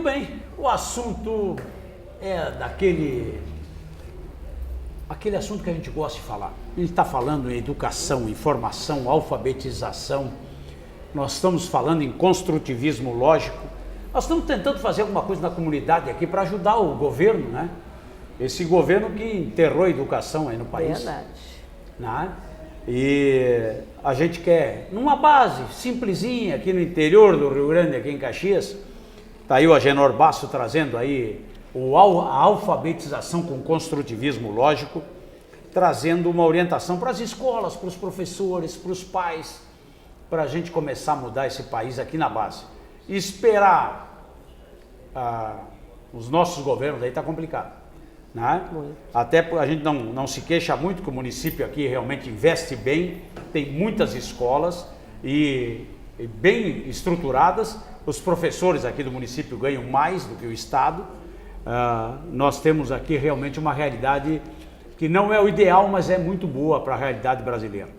bem, o assunto é aquele assunto que a gente gosta de falar. A gente está falando em educação, informação, alfabetização, nós estamos falando em construtivismo lógico, nós estamos tentando fazer alguma coisa na comunidade aqui para ajudar o governo, né? Esse governo que enterrou a educação aí no país. Verdade. Né? E a gente quer, numa base simplesinha aqui no interior do Rio Grande, aqui em Caxias, está aí o Agenor Basso trazendo aí a alfabetização com construtivismo lógico, trazendo uma orientação para as escolas, para os professores, para os pais, para a gente começar a mudar esse país aqui na base. Esperar os nossos governos aí está complicado. Né? Até a gente não se queixa muito que o município aqui realmente investe bem, tem muitas escolas e bem estruturadas, os professores aqui do município ganham mais do que o estado, nós temos aqui realmente uma realidade que não é o ideal, mas é muito boa para a realidade brasileira.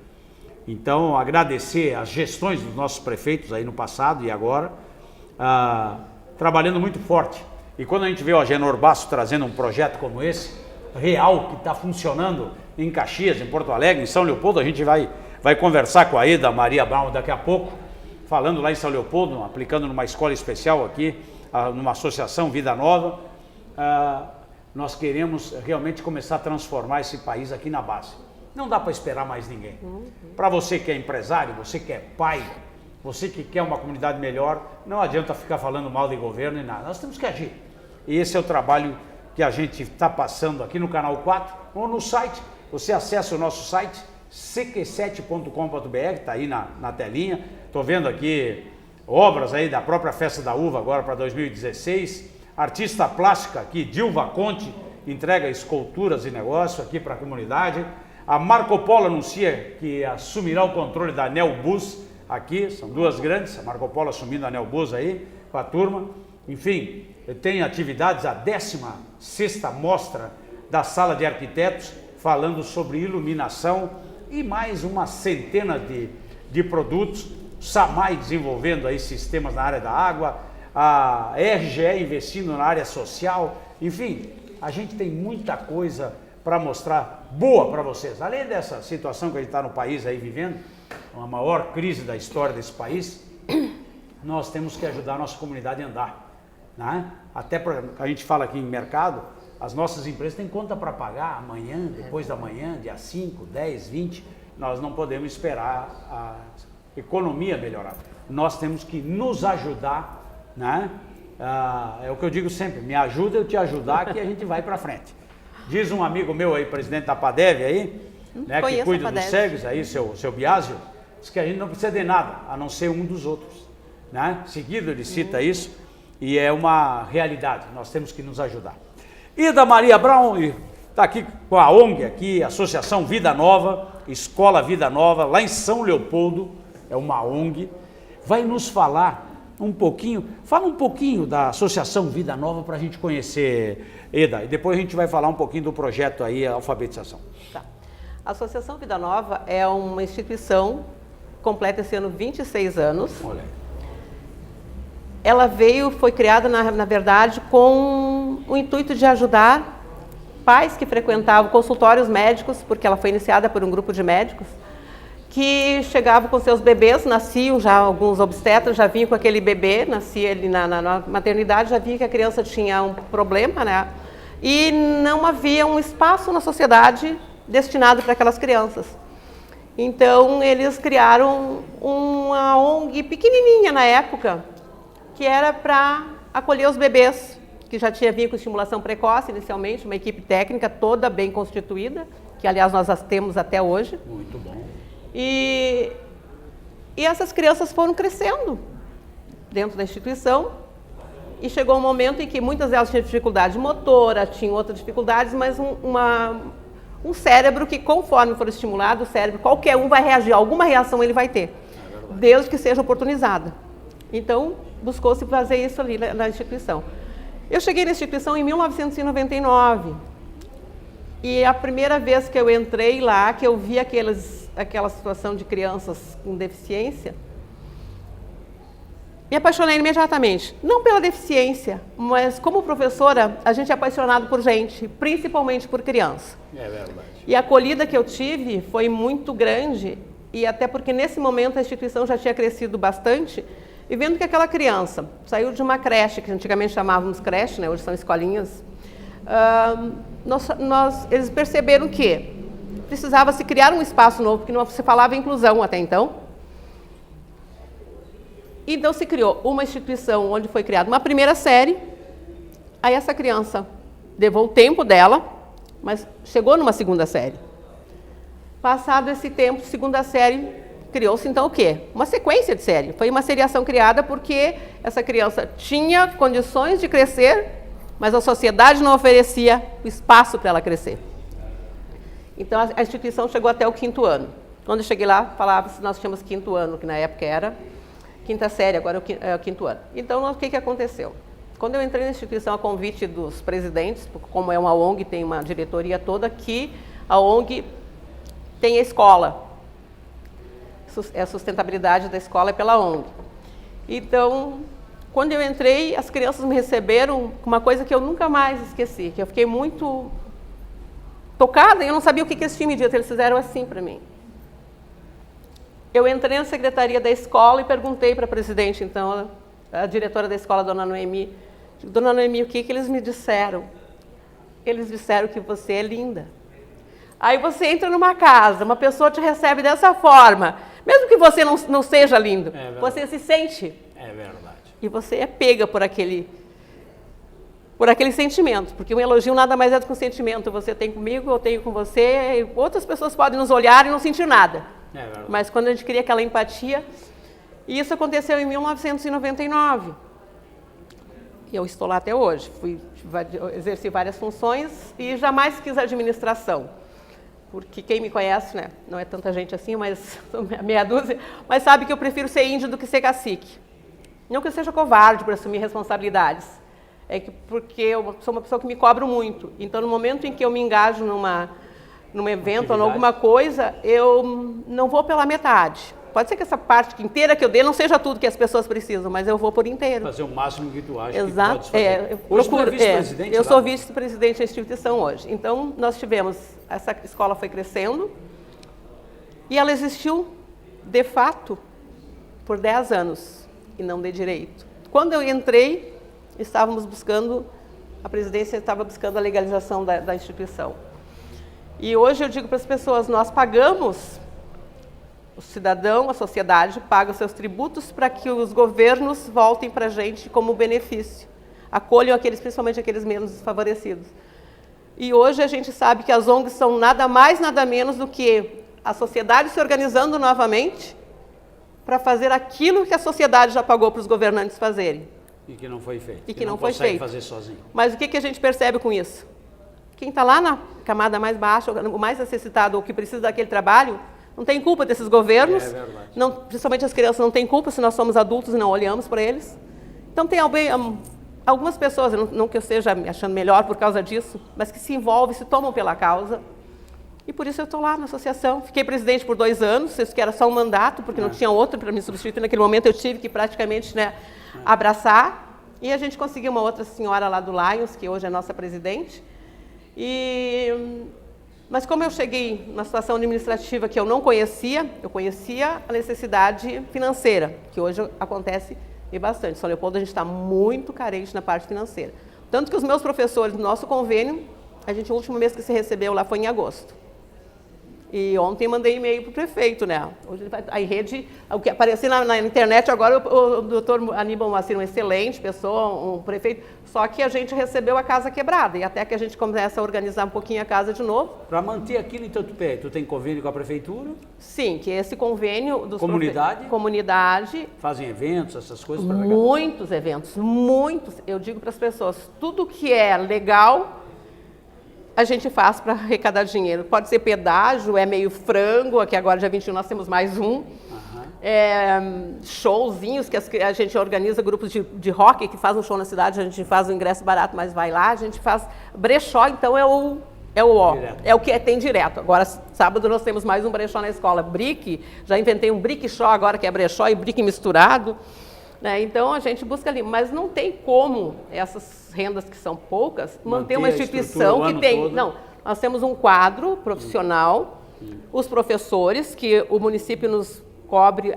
Então agradecer as gestões dos nossos prefeitos aí no passado e agora, trabalhando muito forte. E quando a gente vê o Agenor Basso trazendo um projeto como esse, real, que está funcionando em Caxias, em Porto Alegre, em São Leopoldo, a gente vai conversar com a Eda Maria Brown daqui a pouco, falando lá em São Leopoldo, aplicando numa escola especial aqui, numa associação Vida Nova. Nós queremos realmente começar a transformar esse país aqui na base. Não dá para esperar mais ninguém. Para você que é empresário, você que é pai, você que quer uma comunidade melhor, não adianta ficar falando mal de governo e nada. Nós temos que agir. E esse é o trabalho que a gente está passando aqui no Canal 4 ou no site. Você acessa o nosso site, cq7.com.br, está aí na telinha. Estou vendo aqui obras aí da própria Festa da Uva agora para 2016. Artista plástica aqui, Dilva Conte, entrega esculturas e negócio aqui para a comunidade. A Marco Polo anuncia que assumirá o controle da Neobus aqui, são duas grandes, a Marco Polo assumindo a Neobus aí com a turma. Enfim, tem atividades, a 16ª mostra da Sala de Arquitetos, falando sobre iluminação e mais uma centena de produtos. SAMAI desenvolvendo aí sistemas na área da água, a RGE investindo na área social. Enfim, a gente tem muita coisa para mostrar boa para vocês. Além dessa situação que a gente está no país aí vivendo, a maior crise da história desse país, nós temos que ajudar a nossa comunidade a andar. Né? Até a gente fala aqui em mercado, as nossas empresas têm conta para pagar amanhã, depois da manhã, dia 5, 10, 20. Nós não podemos esperar a economia melhorar. Nós temos que nos ajudar, né? É o que eu digo sempre, me ajuda eu te ajudar que a gente vai para frente. Diz um amigo meu aí, presidente da PADEV aí, né, que cuida dos cegos aí, seu Biásio, diz que a gente não precisa de nada, a não ser um dos outros. Né? Seguido ele cita isso, e é uma realidade, nós temos que nos ajudar. Eda Maria Brown está aqui com a ONG, aqui, Associação Vida Nova, Escola Vida Nova, lá em São Leopoldo, é uma ONG, vai nos falar um pouquinho, fala um pouquinho da Associação Vida Nova para a gente conhecer, Eda, e depois a gente vai falar um pouquinho do projeto aí, a alfabetização. Tá. A Associação Vida Nova é uma instituição, completa esse ano 26 anos. Olha. Ela foi criada, na verdade, com o intuito de ajudar pais que frequentavam consultórios médicos, porque ela foi iniciada por um grupo de médicos, que chegavam com seus bebês, nasciam já alguns obstetras, já vinham com aquele bebê, nascia ali na maternidade, já via que a criança tinha um problema, né? E não havia um espaço na sociedade destinado para aquelas crianças. Então, eles criaram uma ONG pequenininha na época, que era para acolher os bebês, que já tinha vindo com estimulação precoce inicialmente, uma equipe técnica toda bem constituída, que aliás nós as temos até hoje. Muito bom. E essas crianças foram crescendo dentro da instituição e chegou um momento em que muitas delas tinham dificuldade motora, tinham outras dificuldades, mas um cérebro que, conforme for estimulado, o cérebro, qualquer um vai reagir, alguma reação ele vai ter, desde que seja oportunizada. Então, buscou-se fazer isso ali na instituição. Eu cheguei na instituição em 1999 e a primeira vez que eu entrei lá, que eu vi aquela situação de crianças com deficiência, Me apaixonei imediatamente, não pela deficiência, mas como professora, a gente é apaixonado por gente, principalmente por criança. É verdade. E a acolhida que eu tive foi muito grande, e até porque nesse momento a instituição já tinha crescido bastante, e vendo que aquela criança saiu de uma creche, que antigamente chamávamos creche, né, hoje são escolinhas, eles perceberam que precisava se criar um espaço novo, porque não se falava em inclusão até então. Então se criou uma instituição onde foi criada uma primeira série, aí essa criança levou o tempo dela, mas chegou numa segunda série. Passado esse tempo, segunda série, criou-se então o quê? Uma sequência de série. Foi uma seriação criada porque essa criança tinha condições de crescer, mas a sociedade não oferecia o espaço para ela crescer. Então a instituição chegou até o 5º ano. Quando eu cheguei lá, falava se nós tínhamos 5º ano, que na época era 5ª série, agora é o 5º ano. Então, o que aconteceu? Quando eu entrei na instituição a convite dos presidentes, como é uma ONG, tem uma diretoria toda, que a ONG tem a escola. A sustentabilidade da escola é pela ONG. Então, quando eu entrei, as crianças me receberam com uma coisa que eu nunca mais esqueci, que eu fiquei muito tocada e eu não sabia o que eles tinham me dito, eles fizeram assim para mim. Eu entrei na secretaria da escola e perguntei para a presidente, então, a diretora da escola, dona Noemi, dona Noemi, o que eles me disseram? Eles disseram que você é linda. Aí você entra numa casa, uma pessoa te recebe dessa forma, mesmo que você não seja lindo, você se sente. É verdade. E você é pega por aquele sentimento, porque um elogio nada mais é do que um sentimento. Você tem comigo, eu tenho com você, e outras pessoas podem nos olhar e não sentir nada. Mas quando a gente cria aquela empatia, e isso aconteceu em 1999. E eu estou lá até hoje. Exerci várias funções e jamais quis administração. Porque quem me conhece, né, não é tanta gente assim, mas meia dúzia, mas sabe que eu prefiro ser índio do que ser cacique. Não que eu seja covarde por assumir responsabilidades, porque eu sou uma pessoa que me cobro muito. Então, no momento em que eu me engajo num evento ou em alguma coisa, eu não vou pela metade. Pode ser que essa parte inteira que eu dê não seja tudo que as pessoas precisam, mas eu vou por inteiro. Fazer o máximo que tu acha. Exato. Que pode fazer. Eu hoje procuro, tu é vice-presidente? Eu sou vice-presidente da instituição hoje. Então, nós tivemos, essa escola foi crescendo e ela existiu, de fato, por 10 anos e não de direito. Quando eu entrei, a presidência estava buscando a legalização da instituição. E hoje eu digo para as pessoas, nós pagamos, o cidadão, a sociedade, paga os seus tributos para que os governos voltem para a gente como benefício. Acolham principalmente aqueles menos desfavorecidos. E hoje a gente sabe que as ONGs são nada mais, nada menos do que a sociedade se organizando novamente para fazer aquilo que a sociedade já pagou para os governantes fazerem. E que não foi feito. E que não foi feito. Fazer sozinho. Mas o que a gente percebe com isso? Quem está lá na camada mais baixa, o mais necessitado, ou que precisa daquele trabalho, não tem culpa desses governos. É verdade. Principalmente as crianças não têm culpa se nós somos adultos e não olhamos para eles. Então tem algumas pessoas, não que eu esteja me achando melhor por causa disso, mas que se envolvem, se tomam pela causa. E por isso eu estou lá na associação. Fiquei presidente por 2 anos, isso que era só um mandato, porque não tinha outro para me substituir. Naquele momento eu tive que praticamente abraçar. E a gente conseguiu uma outra senhora lá do Lions, que hoje é nossa presidente. Mas como eu cheguei numa situação administrativa que eu não conhecia, eu conhecia a necessidade financeira, que hoje acontece bastante. Em São Leopoldo a gente está muito carente na parte financeira. Tanto que os meus professores do nosso convênio, o último mês que se recebeu lá foi em agosto. E ontem mandei e-mail para o prefeito, né? Hoje a rede, o que apareceu na internet agora, o doutor Aníbal Moacir, uma excelente pessoa, um prefeito, só que a gente recebeu a casa quebrada, e até que a gente começa a organizar um pouquinho a casa de novo. Para manter aquilo, então, tu tem convênio com a prefeitura? Sim, que esse convênio... Comunidade? Comunidade. Fazem eventos, essas coisas? Muitos eventos, muitos. Eu digo para as pessoas, tudo que é legal... a gente faz para arrecadar dinheiro. Pode ser pedágio, é meio frango, aqui agora dia 21 nós temos mais um. Showzinhos, que a gente organiza grupos de rock que faz um show na cidade, a gente faz um ingresso barato, mas vai lá, a gente faz brechó, então é o que tem direto. Agora, sábado nós temos mais um brechó na escola, brick, já inventei um brick show agora, que é brechó e brick misturado. Né? Então a gente busca ali, mas não tem como essas rendas que são poucas manter uma instituição que tem. Não, nós temos um quadro profissional, os professores, que o município nos cobre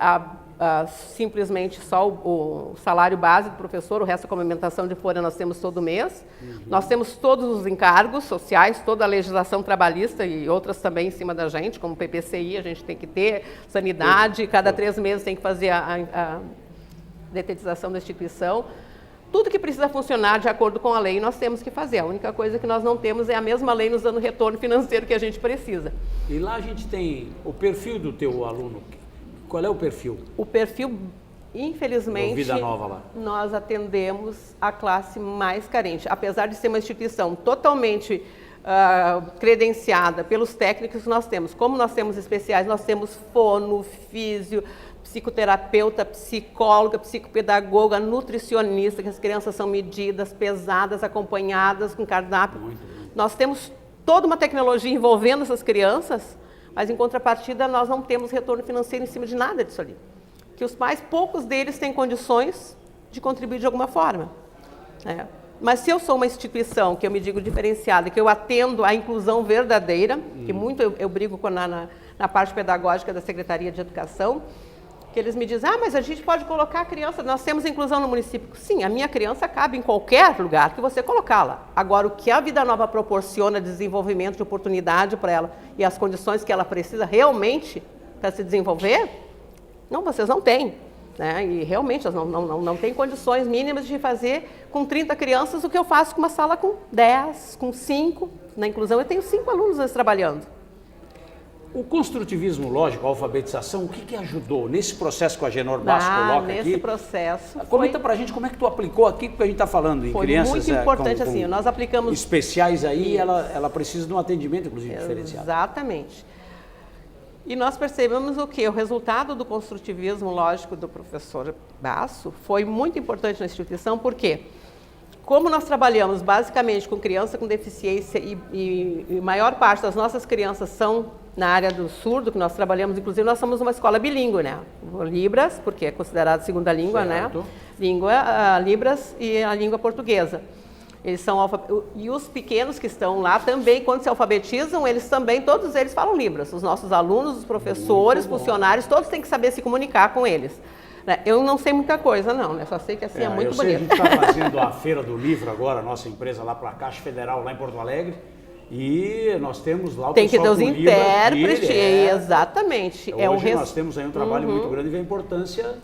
simplesmente só o salário base do professor, o resto da complementação de folha nós temos todo mês. Nós temos todos os encargos sociais, toda a legislação trabalhista e outras também em cima da gente, como PPCI, a gente tem que ter, sanidade, cada 3 meses tem que fazer a detetização da instituição. Tudo que precisa funcionar de acordo com a lei nós temos que fazer. A única coisa que nós não temos é a mesma lei nos dando o retorno financeiro que a gente precisa. E lá a gente tem o perfil do teu aluno. Qual é o perfil? O perfil, infelizmente, Vida Nova lá. Nós atendemos a classe mais carente. Apesar de ser uma instituição totalmente credenciada pelos técnicos que nós temos. Como nós temos especiais, nós temos fono, físio, psicoterapeuta, psicóloga, psicopedagoga, nutricionista, que as crianças são medidas, pesadas, acompanhadas com cardápio. Nós temos toda uma tecnologia envolvendo essas crianças, mas em contrapartida nós não temos retorno financeiro em cima de nada disso ali. Que os pais, poucos deles têm condições de contribuir de alguma forma. Mas se eu sou uma instituição, que eu me digo diferenciada, que eu atendo a inclusão verdadeira, que muito eu brigo na parte pedagógica da Secretaria de Educação, que eles me dizem, mas a gente pode colocar a criança, nós temos inclusão no município. Sim, a minha criança cabe em qualquer lugar que você colocá-la. Agora, o que a Vida Nova proporciona de desenvolvimento, de oportunidade para ela e as condições que ela precisa realmente para se desenvolver, não, vocês não têm. Né? E realmente elas não têm condições mínimas de fazer com 30 crianças o que eu faço com uma sala com 10, com 5. Na inclusão eu tenho 5 alunos trabalhando. O construtivismo lógico, a alfabetização, o que ajudou nesse processo que a Agenor Basso coloca nesse aqui? Nesse processo... Comenta pra gente como é que tu aplicou aqui, porque a gente está falando em crianças... Foi muito importante, assim, nós aplicamos... especiais aí, ela precisa de um atendimento, inclusive, diferenciado. Exatamente. E nós percebemos o quê? O resultado do construtivismo lógico do professor Basso foi muito importante na instituição, por quê? Como nós trabalhamos basicamente com criança com deficiência e maior parte das nossas crianças são na área do surdo, que nós trabalhamos, inclusive nós somos uma escola bilíngue, né? Libras, porque é considerada segunda língua, certo, né? Língua, Libras e a língua portuguesa. Eles são e os pequenos que estão lá também, quando se alfabetizam, eles também, todos eles falam Libras. Os nossos alunos, os professores, funcionários, todos têm que saber se comunicar com eles. Eu não sei muita coisa, não, né? Só sei que assim é muito bonito. A gente está fazendo a Feira do Livro agora, a nossa empresa lá para a Caixa Federal, lá em Porto Alegre, e nós temos lá o tem que ter os intérpretes, exatamente. Hoje nós temos aí um trabalho muito grande e a importância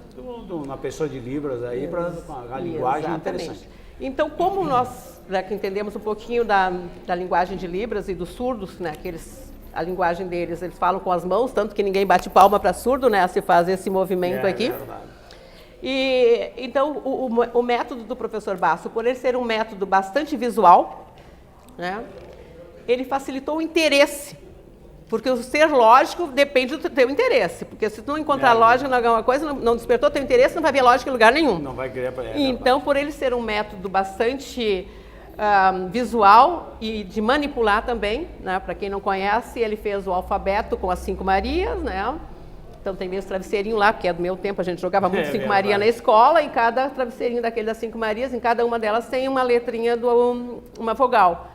na pessoa de Libras aí para a linguagem interessante. Então, como nós que entendemos um pouquinho da linguagem de Libras e dos surdos, né, que a linguagem deles, eles falam com as mãos, tanto que ninguém bate palma para surdo, né, a se fazer esse movimento aqui. Verdade. E então o método do professor Basso, por ele ser um método bastante visual, né, ele facilitou o interesse, porque o ser lógico depende do teu interesse, porque se tu não encontrar lógica em alguma coisa, não despertou teu interesse, não vai ver lógica em lugar nenhum. Não vai querer. Então, por ele ser um método bastante visual e de manipular também, né? Para quem não conhece, ele fez o alfabeto com as 5 Marias, né? Então tem meio travesseirinho lá, porque é do meu tempo, a gente jogava muito 5 Maria na escola, e cada travesseirinho daquele das 5 Marias, em cada uma delas tem uma letrinha, uma vogal.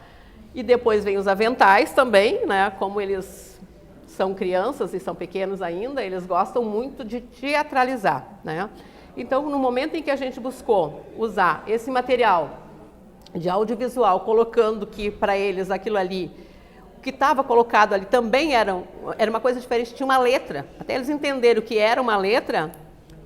E depois vem os aventais também, né? Como eles são crianças e são pequenos ainda, eles gostam muito de teatralizar, né? Então, no momento em que a gente buscou usar esse material de audiovisual, colocando que para eles aquilo ali, o que estava colocado ali também era uma coisa diferente, tinha uma letra. Até eles entenderem o que era uma letra,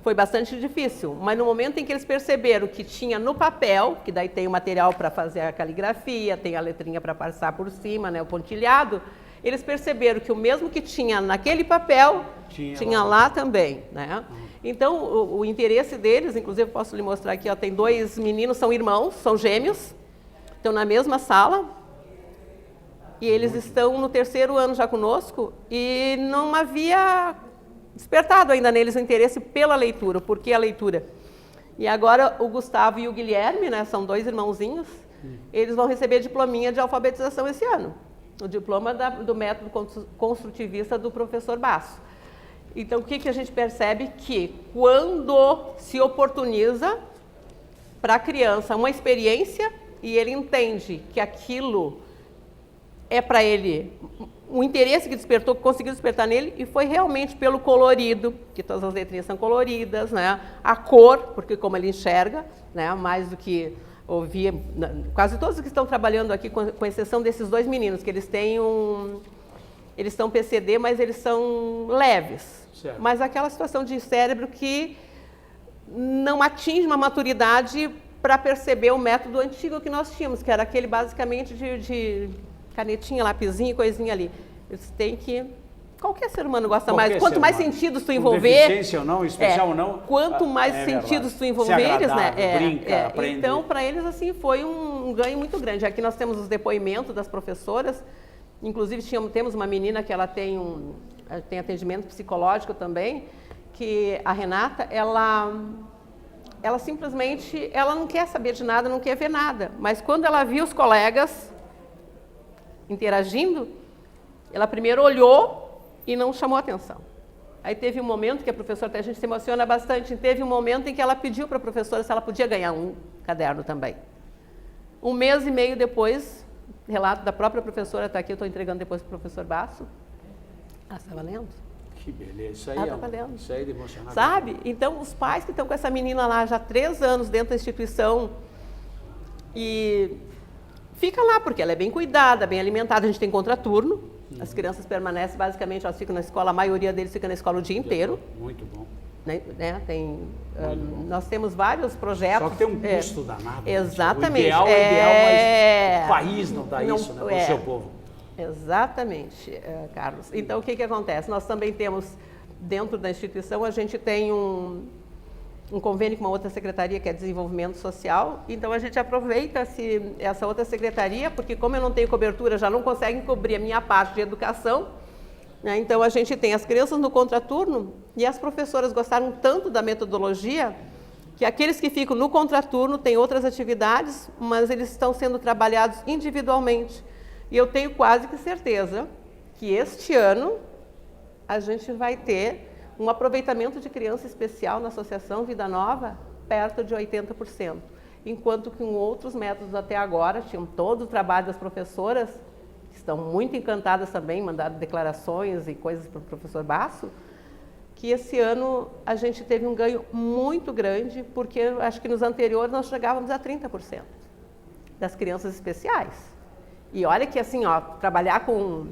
foi bastante difícil. Mas no momento em que eles perceberam que tinha no papel, que daí tem o material para fazer a caligrafia, tem a letrinha para passar por cima, né, o pontilhado, eles perceberam que o mesmo que tinha naquele papel, tinha lá também, né? Então, o interesse deles, inclusive posso lhe mostrar aqui, ó, tem 2 meninos, são irmãos, são gêmeos, estão na mesma sala, e eles estão no 3º ano já conosco, e não havia despertado ainda neles o interesse pela leitura, por que a leitura? E agora o Gustavo e o Guilherme, né, são 2 irmãozinhos, eles vão receber diplominha de alfabetização esse ano, o diploma do método construtivista do professor Basso. Então, o que a gente percebe? Que quando se oportuniza para a criança uma experiência e ele entende que aquilo é para ele um interesse que despertou, que conseguiu despertar nele, e foi realmente pelo colorido, que todas as letrinhas são coloridas, né? A cor, porque como ele enxerga, né? Mais do que ouvir, quase todos que estão trabalhando aqui, com exceção desses 2 meninos, que eles têm eles são PCD, mas eles são leves. Certo. Mas aquela situação de cérebro que não atinge uma maturidade para perceber o método antigo que nós tínhamos, que era aquele basicamente de canetinha, lapisinho e coisinha ali. Eles têm que... Qualquer ser humano gosta mais. Quanto mais sentidos tu envolver... Deficiência ou não, especial ou não... Quanto mais sentidos tu envolver eles, né? Brinca, aprende. Então, para eles, assim, foi um ganho muito grande. Aqui nós temos os depoimentos das professoras. Inclusive, temos uma menina que ela tem atendimento psicológico também, que a Renata, ela simplesmente, ela não quer saber de nada, não quer ver nada. Mas quando ela viu os colegas interagindo, ela primeiro olhou e não chamou atenção. Aí teve um momento que a professora, até a gente se emociona bastante, teve um momento em que ela pediu para a professora se ela podia ganhar um caderno também. 1 mês e meio depois, relato da própria professora, está aqui, eu estou entregando depois para o professor Basso. Ah, você estava lendo? Que beleza, isso aí isso aí é de emocionar. Sabe? Então, os pais que estão com essa menina lá já há 3 anos dentro da instituição e fica lá, porque ela é bem cuidada, bem alimentada, a gente tem contraturno, as crianças permanecem, basicamente, elas ficam na escola, a maioria deles fica na escola o dia inteiro. Muito bom. Né? Nós temos vários projetos. Só que tem um custo danado. Exatamente. O ideal é ideal, mas o país não dá isso, né, para o seu povo. Exatamente, Carlos. Então, o que acontece? Nós também temos, dentro da instituição, a gente tem um convênio com uma outra secretaria, que é Desenvolvimento Social. Então, a gente aproveita essa outra secretaria, porque como eu não tenho cobertura, já não conseguem cobrir a minha parte de educação, né? Então, a gente tem as crianças no contraturno e as professoras gostaram tanto da metodologia que aqueles que ficam no contraturno têm outras atividades, mas eles estão sendo trabalhados individualmente. E eu tenho quase que certeza que este ano a gente vai ter um aproveitamento de criança especial na Associação Vida Nova perto de 80%. Enquanto que com outros métodos até agora, tinham todo o trabalho das professoras, que estão muito encantadas também, mandaram declarações e coisas para o professor Basso, que esse ano a gente teve um ganho muito grande, porque acho que nos anteriores nós chegávamos a 30% das crianças especiais. E olha que assim, trabalhar com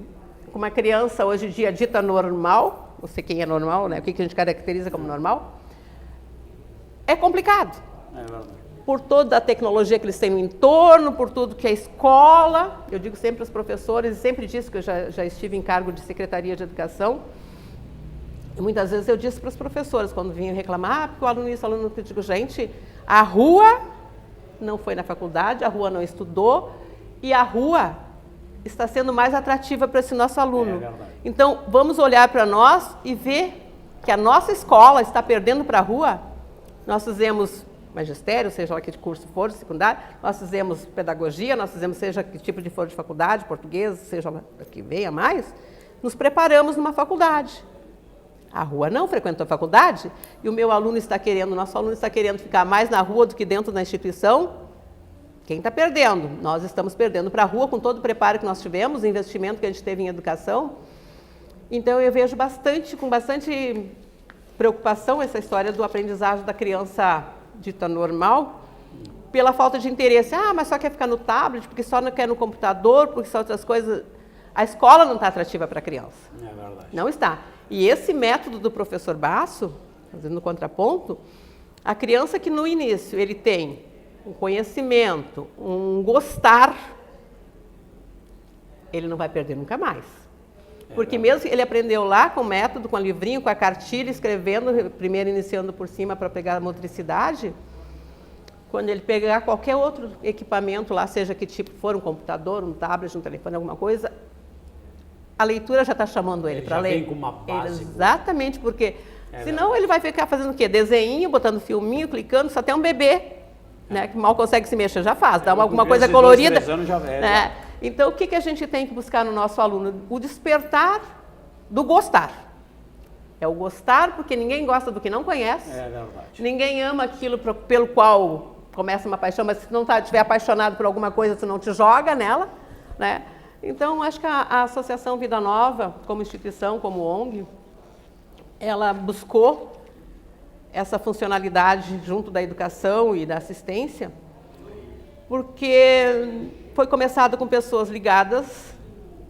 uma criança hoje em dia dita normal, não sei quem é normal, né? O que a gente caracteriza como normal, é complicado. É verdade. Por toda a tecnologia que eles têm no entorno, por tudo que é escola. Eu digo sempre aos professores, e sempre disse que eu já estive em cargo de Secretaria de Educação, e muitas vezes eu disse para os professores, quando vinham reclamar, porque o aluno isso, o aluno eu digo, gente, a rua não foi na faculdade, a rua não estudou, e a rua está sendo mais atrativa para esse nosso aluno. Então, vamos olhar para nós e ver que a nossa escola está perdendo para a rua. Nós fizemos magistério, seja lá que curso for, secundário, nós fizemos pedagogia, nós fizemos seja que tipo de for de faculdade, português, seja lá que venha mais, nos preparamos numa faculdade. A rua não frequentou a faculdade e o meu aluno está querendo, nosso aluno está querendo ficar mais na rua do que dentro da instituição. Quem está perdendo? Nós estamos perdendo para a rua com todo o preparo que nós tivemos, o investimento que a gente teve em educação. Então, eu vejo com bastante preocupação essa história do aprendizagem da criança dita normal, pela falta de interesse. Ah, mas só quer ficar no tablet, porque só não quer no computador, porque só outras coisas. A escola não está atrativa para a criança. É verdade. Não está. E esse método do professor Basso, fazendo contraponto, a criança que no início ele tem um conhecimento, um gostar, ele não vai perder nunca mais. Porque mesmo que ele aprendeu lá com o método, com o livrinho, com a cartilha, escrevendo, primeiro iniciando por cima para pegar a motricidade, quando ele pegar qualquer outro equipamento lá, seja que tipo for, um computador, um tablet, um telefone, alguma coisa, a leitura já está chamando ele para ler. Vem com uma base. Exatamente, porque senão ele vai ficar fazendo o quê? Desenho, botando filminho, clicando, só até um bebê. Né, que mal consegue se mexer, já faz, dá alguma coisa colorida. 2, 3 anos já é, né? Então, o que a gente tem que buscar no nosso aluno? O despertar do gostar. É o gostar, porque ninguém gosta do que não conhece. É verdade. Ninguém ama aquilo pelo qual começa uma paixão, mas se não estiver apaixonado por alguma coisa, tu não te joga nela, né? Então, acho que a Associação Vida Nova, como instituição, como ONG, ela buscou essa funcionalidade junto da educação e da assistência, porque foi começado com pessoas ligadas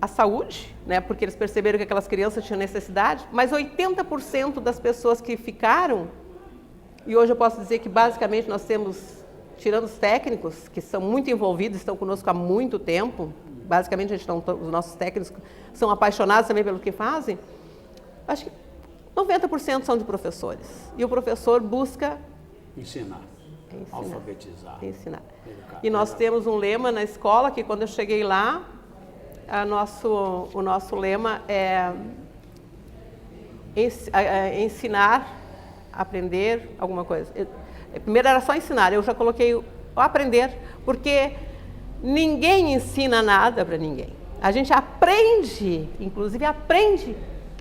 à saúde, né? Porque eles perceberam que aquelas crianças tinham necessidade, mas 80% das pessoas que ficaram, e hoje eu posso dizer que basicamente nós temos, tirando os técnicos, que são muito envolvidos, estão conosco há muito tempo, basicamente os nossos técnicos são apaixonados também pelo que fazem, acho que 90% são de professores. E o professor busca ensinar. Alfabetizar. Ensinar. Educar. E nós temos um lema na escola, que quando eu cheguei lá, o nosso lema é ensinar, aprender alguma coisa. Primeiro era só ensinar, eu já coloquei o aprender, porque ninguém ensina nada para ninguém. A gente aprende, inclusive aprende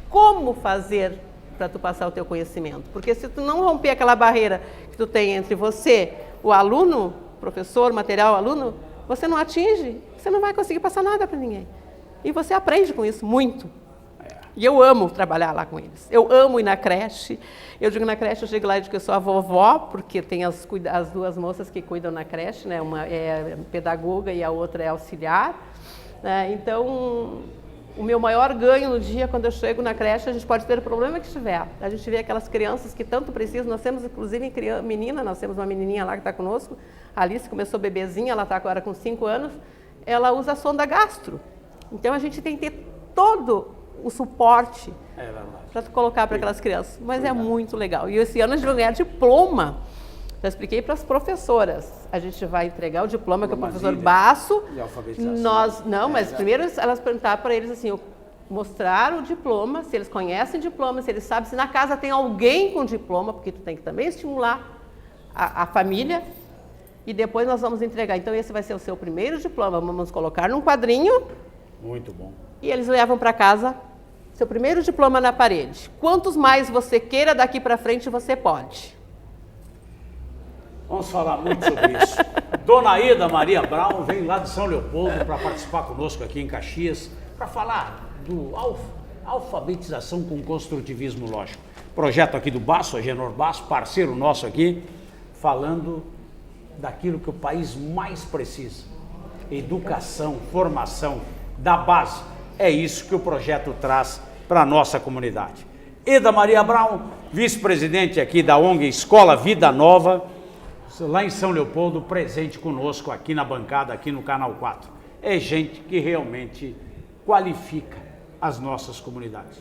como fazer para tu passar o teu conhecimento. Porque se tu não romper aquela barreira que tu tem entre você, o aluno, professor, material, aluno, você não atinge, você não vai conseguir passar nada para ninguém. E você aprende com isso muito. E eu amo trabalhar lá com eles. Eu amo ir na creche. Eu digo na creche, eu chego lá e digo que eu sou a vovó, porque tem as duas moças que cuidam na creche, né? Uma é pedagoga e a outra é auxiliar. Então, o meu maior ganho no dia, quando eu chego na creche, a gente pode ter o problema que tiver. A gente vê aquelas crianças que tanto precisam. Nós temos, inclusive, menina, nós temos uma menininha lá que está conosco. A Alice começou bebezinha, ela está agora com 5 anos. Ela usa a sonda gastro. Então, a gente tem que ter todo o suporte para colocar para aquelas crianças. Mas é muito legal. E esse ano a gente vai ganhar diploma. Já expliquei para as professoras. A gente vai entregar o diploma que é o professor Basso. De alfabetização. Mas primeiro elas perguntaram para eles assim, mostrar o diploma, se eles conhecem diploma, se eles sabem, se na casa tem alguém com diploma, porque tu tem que também estimular a família. E depois nós vamos entregar. Então esse vai ser o seu primeiro diploma. Vamos colocar num quadrinho. Muito bom. E eles levam para casa seu primeiro diploma na parede. Quantos mais você queira daqui para frente, você pode. Vamos falar muito sobre isso. Dona Ida Maria Brown vem lá de São Leopoldo para participar conosco aqui em Caxias, para falar do alfabetização com construtivismo lógico. Projeto aqui do Basso, Agenor Basso, parceiro nosso aqui, falando daquilo que o país mais precisa. Educação, formação, da base. É isso que o projeto traz para a nossa comunidade. Ida Maria Brown, vice-presidente aqui da ONG Escola Vida Nova, lá em São Leopoldo, presente conosco aqui na bancada, aqui no Canal 4. É gente que realmente qualifica as nossas comunidades.